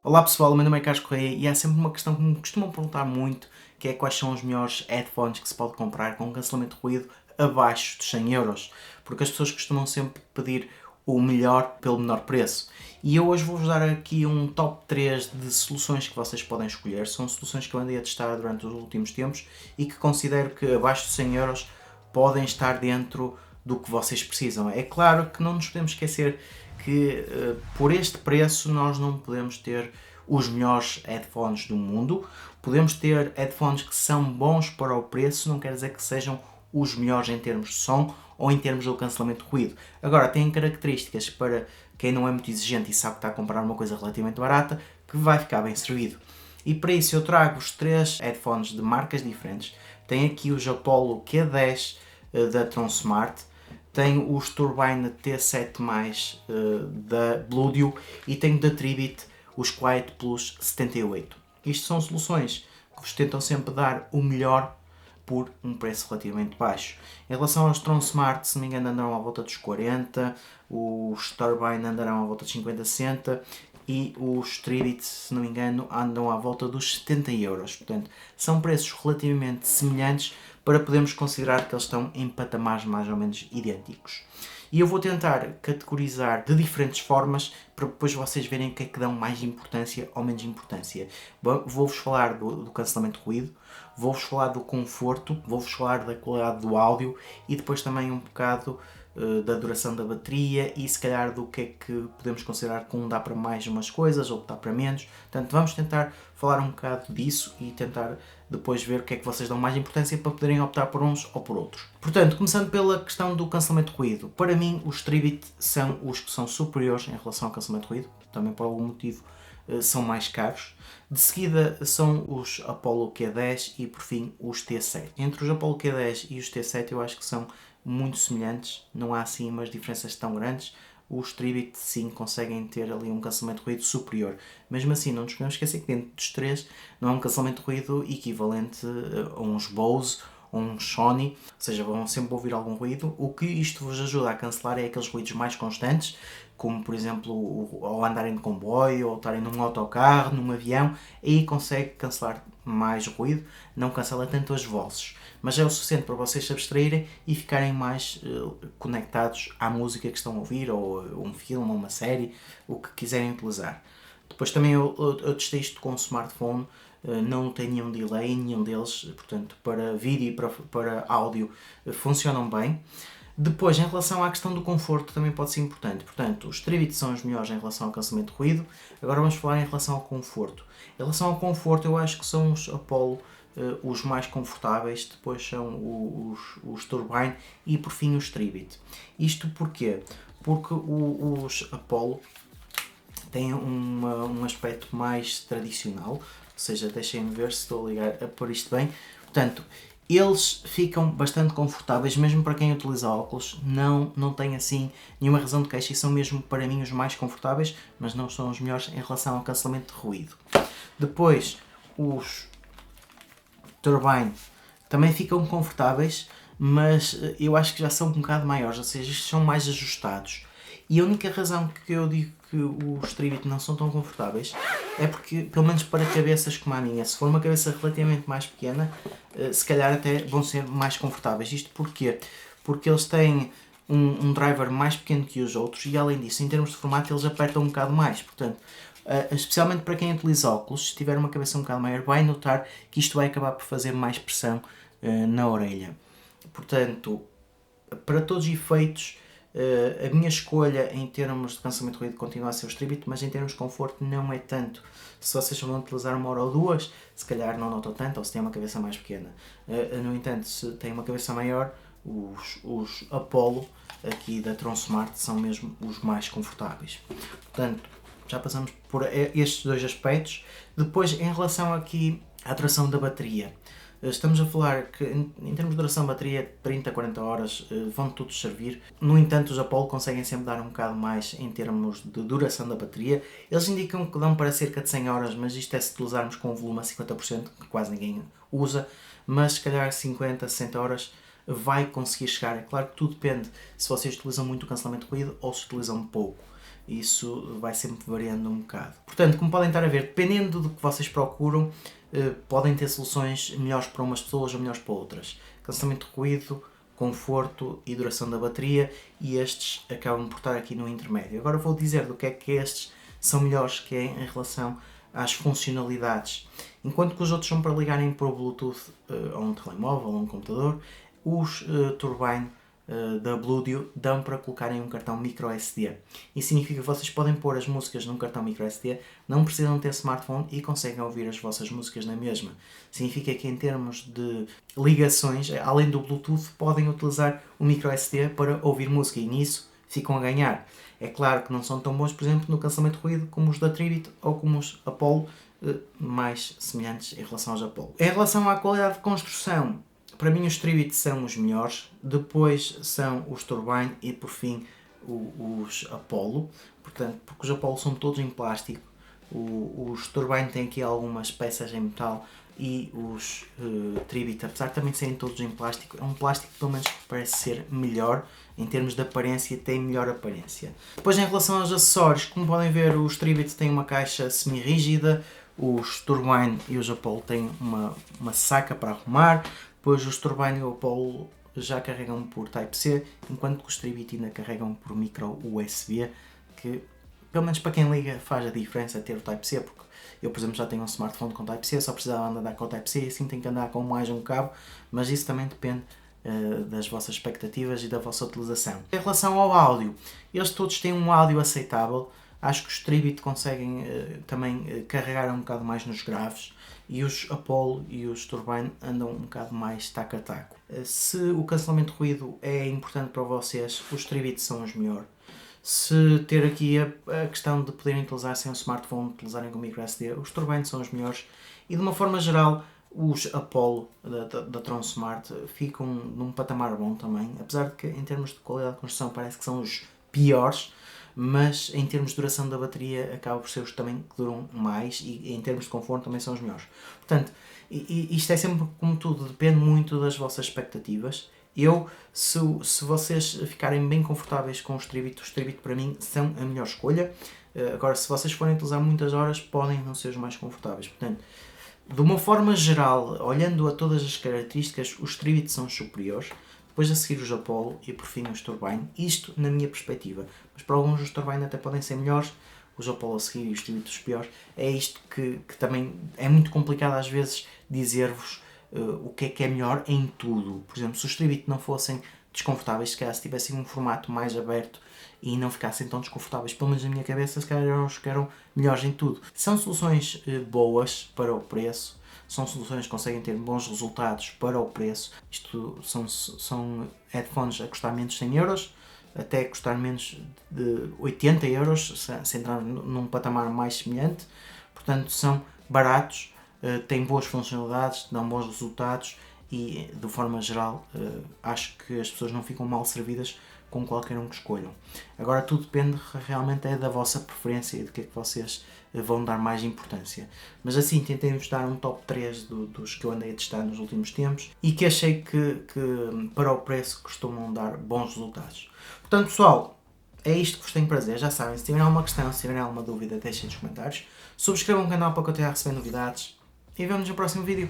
Olá pessoal, o meu nome é Carlos Correia e há sempre uma questão que me costumam perguntar muito, que é quais são os melhores headphones que se pode comprar com um cancelamento de ruído abaixo dos 100€, porque as pessoas costumam sempre pedir o melhor pelo menor preço. E eu hoje vou-vos dar aqui um top 3 de soluções que vocês podem escolher. São soluções que eu andei a testar durante os últimos tempos e que considero que abaixo de 100€ podem estar dentro do que vocês precisam. É claro que não nos podemos esquecer que por este preço nós não podemos ter os melhores headphones do mundo. Podemos ter headphones que são bons para o preço, não quer dizer que sejam os melhores em termos de som ou em termos do cancelamento de ruído. Agora, têm características para quem não é muito exigente e sabe que está a comprar uma coisa relativamente barata, que vai ficar bem servido. E para isso eu trago os 3 headphones de marcas diferentes. Tem aqui os Apollo Q10 da Tronsmart, tenho os Turbine T7+, da Bluedio e tenho da Tribit os Quiet Plus 78. Isto são soluções que vos tentam sempre dar o melhor por um preço relativamente baixo. Em relação aos Tronsmart, se não me engano, andarão à volta dos 40, os Turbine andarão à volta dos 50, 60 e os Tribit, se não me engano, andam à volta dos 70€. Portanto, são preços relativamente semelhantes para podermos considerar que eles estão em patamares mais ou menos idênticos. E eu vou tentar categorizar de diferentes formas para depois vocês verem o que é que dão mais importância ou menos importância. Vou-vos falar do cancelamento de ruído, vou-vos falar do conforto, vou-vos falar da qualidade do áudio e depois também um bocado da duração da bateria e se calhar do que é que podemos considerar que um dá para mais umas coisas ou que dá para menos. Portanto, vamos tentar falar um bocado disso e tentar depois ver o que é que vocês dão mais importância para poderem optar por uns ou por outros. Portanto, começando pela questão do cancelamento de ruído. Para mim, os Tribit são os que são superiores em relação ao cancelamento de ruído. Também por algum motivo são mais caros. De seguida são os Apollo Q10 e por fim os T7. Entre os Apollo Q10 e os T7 eu acho que são muito semelhantes, não há assim umas diferenças tão grandes. Os Tribit sim conseguem ter ali um cancelamento de ruído superior. Mesmo assim, não nos podemos esquecer que dentro dos três não é um cancelamento de ruído equivalente a uns Bose ou um Sony, ou seja, vão sempre ouvir algum ruído. O que isto vos ajuda a cancelar é aqueles ruídos mais constantes, como por exemplo ao andarem de comboio ou estarem num autocarro, num avião, aí consegue cancelar mais ruído, não cancela tanto as vozes, mas é o suficiente para vocês se abstraírem e ficarem mais conectados à música que estão a ouvir, ou um filme, ou uma série, o que quiserem utilizar. Depois também eu testei isto com o smartphone, não tem nenhum delay, nenhum deles, portanto para vídeo e para áudio funcionam bem. Depois, em relação à questão do conforto, também pode ser importante. Portanto, os Tribit são os melhores em relação ao cancelamento de ruído. Agora vamos falar em relação ao conforto. Em relação ao conforto, eu acho que são os Apollo os mais confortáveis, depois são os Turbine e por fim os Tribit. Isto porquê? Porque os Apollo têm um aspecto mais tradicional, ou seja, deixem-me ver se estou a ligar a pôr isto bem. Portanto, eles ficam bastante confortáveis, mesmo para quem utiliza óculos, não tem assim nenhuma razão de queixa e são mesmo para mim os mais confortáveis, mas não são os melhores em relação ao cancelamento de ruído. Depois, os Turbine também ficam confortáveis, mas eu acho que já são um bocado maiores, ou seja, estes são mais ajustados. E a única razão que eu digo que os Tribit não são tão confortáveis é porque, pelo menos para cabeças como a minha, se for uma cabeça relativamente mais pequena, se calhar até vão ser mais confortáveis. Isto porquê? Porque eles têm um driver mais pequeno que os outros e, além disso, em termos de formato, eles apertam um bocado mais. Portanto, especialmente para quem utiliza óculos, se tiver uma cabeça um bocado maior, vai notar que isto vai acabar por fazer mais pressão na orelha. Portanto, para todos os efeitos, a minha escolha em termos de cancelamento de ruído continua a ser os Tribit, mas em termos de conforto não é tanto. Se vocês vão utilizar uma hora ou duas, se calhar não notam tanto, ou se têm uma cabeça mais pequena. No entanto, se têm uma cabeça maior, os Apollo aqui da Tronsmart são mesmo os mais confortáveis. Portanto, já passamos por estes dois aspectos. Depois, em relação aqui à duração da bateria, estamos a falar que em termos de duração de bateria, 30 a 40 horas vão todos servir. No entanto, os Apollo conseguem sempre dar um bocado mais em termos de duração da bateria. Eles indicam que dão para cerca de 100 horas, mas isto é se utilizarmos com um volume a 50%, que quase ninguém usa, mas se calhar 50, 60 horas vai conseguir chegar. É claro que tudo depende se vocês utilizam muito o cancelamento de ruído ou se utilizam pouco. Isso vai sempre variando um bocado. Portanto, como podem estar a ver, dependendo do que vocês procuram, podem ter soluções melhores para umas pessoas ou melhores para outras. Cancelamento de ruído, conforto e duração da bateria, e estes acabam por estar aqui no intermédio. Agora vou dizer do que é que estes são melhores que é em relação às funcionalidades. Enquanto que os outros são para ligarem por Bluetooth a um telemóvel ou a um computador, os Turbine da Bluetooth dão para colocar em um cartão microSD. Isso significa que vocês podem pôr as músicas num cartão microSD, não precisam ter smartphone e conseguem ouvir as vossas músicas na mesma. Significa que em termos de ligações, além do Bluetooth, podem utilizar o microSD para ouvir música e nisso ficam a ganhar. É claro que não são tão bons, por exemplo, no cancelamento de ruído como os da Tribit ou como os Apollo, mais semelhantes em relação aos Apollo. Em relação à qualidade de construção, para mim os Tribit são os melhores, depois são os Turbine e por fim os Apollo, portanto, porque os Apollo são todos em plástico, os Turbine têm aqui algumas peças em metal e os Tribit, apesar de também serem todos em plástico, é um plástico que pelo menos parece ser melhor, em termos de aparência tem melhor aparência. Depois em relação aos acessórios, como podem ver os Tribit têm uma caixa semi-rígida, os Turbine e os Apollo têm uma saca para arrumar, depois os Turbine e o Apollo já carregam por Type-C, enquanto que os Tribit ainda carregam por micro USB, que pelo menos para quem liga faz a diferença ter o Type-C, porque eu, por exemplo, já tenho um smartphone com Type-C, só precisava andar com o Type-C e assim tenho que andar com mais um cabo, mas isso também depende das vossas expectativas e da vossa utilização. Em relação ao áudio, eles todos têm um áudio aceitável. Acho que os Tribit conseguem também carregar um bocado mais nos graves e os Apollo e os Turbine andam um bocado mais taco a taco. Se o cancelamento de ruído é importante para vocês, os Tribit são os melhores. Se ter aqui a questão de poderem utilizar sem um smartphone, utilizarem com microSD, os Turbine são os melhores e de uma forma geral os Apollo da Tron Smart ficam num patamar bom também, apesar de que em termos de qualidade de construção parece que são os piores, mas em termos de duração da bateria acaba por ser os também que duram mais e em termos de conforto também são os melhores. Portanto, isto é sempre como tudo, depende muito das vossas expectativas. Se vocês ficarem bem confortáveis com os Tribit para mim são a melhor escolha. Agora, se vocês forem utilizar muitas horas, podem não ser os mais confortáveis. Portanto, de uma forma geral, olhando a todas as características, os Tribit são os superiores, depois a seguir os Apollo e por fim os Turbine. Isto na minha perspectiva, mas para alguns os Turbine até podem ser melhores, os Apollo a seguir e os Tribit os piores. É isto que também é muito complicado às vezes dizer-vos o que é melhor em tudo. Por exemplo, se os Tribit não fossem desconfortáveis, se calhar se tivessem um formato mais aberto e não ficassem tão desconfortáveis, pelo menos na minha cabeça, se calhar eram os que eram melhores em tudo. São soluções boas para o preço, são soluções que conseguem ter bons resultados para o preço. Isto são headphones a custar menos de 100 euros, até custar menos de 80 euros, se entrar num patamar mais semelhante. Portanto, são baratos, têm boas funcionalidades, dão bons resultados e, de forma geral, acho que as pessoas não ficam mal servidas com qualquer um que escolham. Agora tudo depende realmente da vossa preferência e do que é que vocês vão dar mais importância. Mas assim, tentei-vos dar um top 3 dos que eu andei a testar nos últimos tempos e que achei que para o preço costumam dar bons resultados. Portanto, pessoal, é isto que vos tenho para dizer. Já sabem, se tiverem alguma questão, se tiverem alguma dúvida, deixem nos comentários. Subscrevam o canal para continuar a receber novidades e vemo-nos no próximo vídeo.